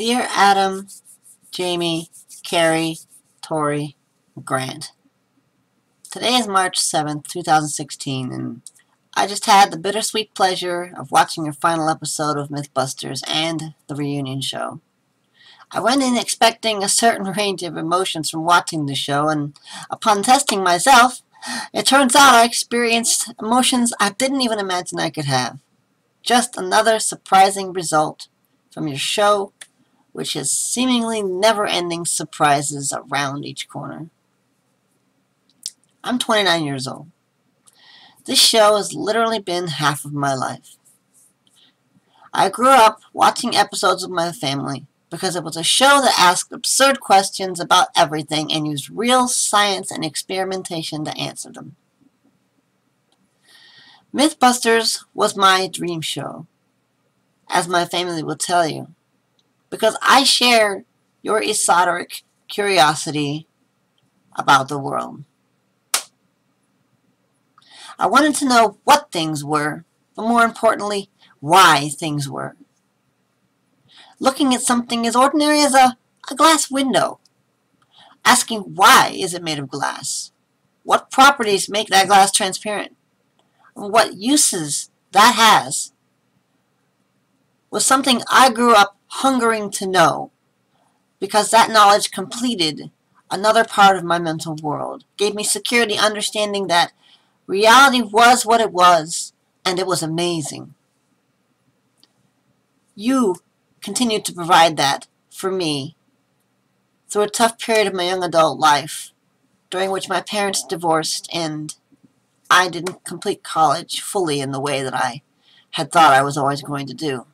Dear Adam, Jamie, Carrie, Tori, Grant. Today is March 7th, 2016, and I just had the bittersweet pleasure of watching your final episode of MythBusters and the reunion show. I went in expecting a certain range of emotions from watching the show, and upon testing myself, it turns out I experienced emotions I didn't even imagine I could have. Just another surprising result from your show, which has seemingly never-ending surprises around each corner. I'm 29 years old. This show has literally been half of my life. I grew up watching episodes with my family because it was a show that asked absurd questions about everything and used real science and experimentation to answer them. MythBusters was my dream show, as my family will tell you, because I share your esoteric curiosity about the world. I wanted to know what things were, but more importantly, why things were. Looking at something as ordinary as a glass window, asking why is it made of glass? What properties make that glass transparent? What uses that has was something I grew up hungering to know, because that knowledge completed another part of my mental world, gave me security understanding that reality was what it was, and it was amazing. You continued to provide that for me through a tough period of my young adult life, during which my parents divorced and I didn't complete college fully in the way that I had thought I was always going to do.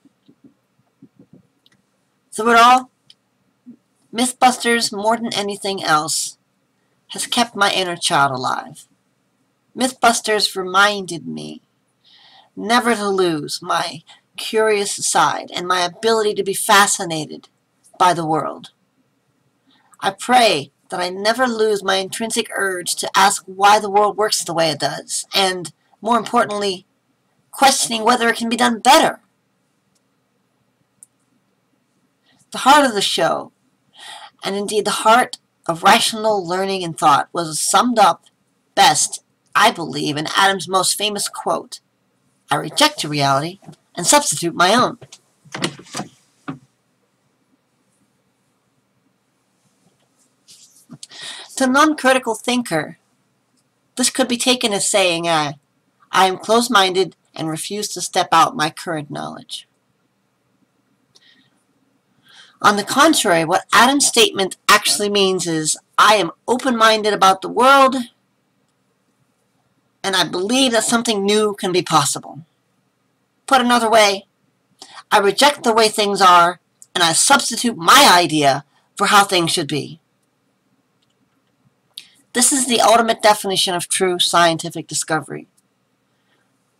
Through it all, MythBusters, more than anything else, has kept my inner child alive. MythBusters reminded me never to lose my curious side and my ability to be fascinated by the world. I pray that I never lose my intrinsic urge to ask why the world works the way it does, and, more importantly, questioning whether it can be done better. The heart of the show, and indeed the heart of rational learning and thought, was summed up best, I believe, in Adam's most famous quote: "I reject your reality and substitute my own." To a non-critical thinker, this could be taken as saying, I am closed-minded and refuse to step out my current knowledge. On the contrary, what Adam's statement actually means is, I am open-minded about the world, and I believe that something new can be possible. Put another way, I reject the way things are, and I substitute my idea for how things should be. This is the ultimate definition of true scientific discovery.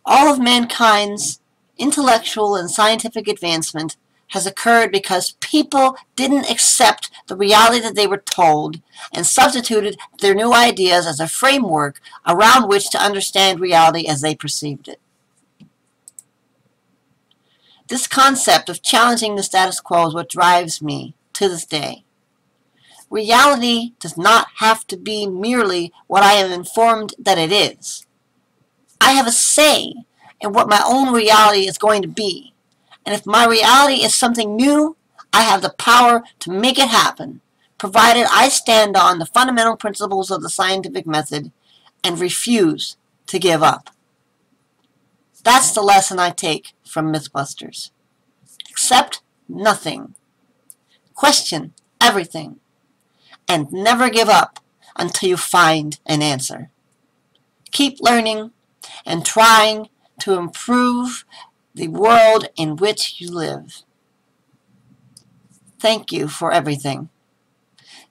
All of mankind's intellectual and scientific advancement has occurred because people didn't accept the reality that they were told and substituted their new ideas as a framework around which to understand reality as they perceived it. This concept of challenging the status quo is what drives me to this day. Reality does not have to be merely what I am informed that it is. I have a say in what my own reality is going to be. And if my reality is something new, I have the power to make it happen, provided I stand on the fundamental principles of the scientific method and refuse to give up. That's the lesson I take from MythBusters. Accept nothing. Question everything. And never give up until you find an answer. Keep learning and trying to improve the world in which you live. Thank you for everything.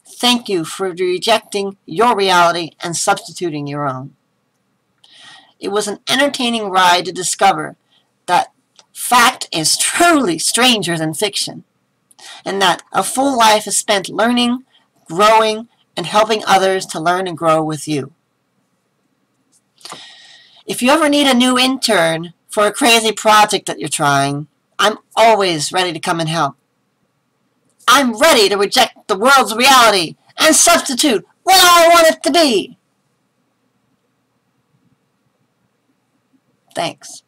Thank you for rejecting your reality and substituting your own. It was an entertaining ride to discover that fact is truly stranger than fiction, and that a full life is spent learning, growing, and helping others to learn and grow with you. If you ever need a new intern for a crazy project that you're trying, I'm always ready to come and help. I'm ready to reject the world's reality and substitute what I want it to be. Thanks.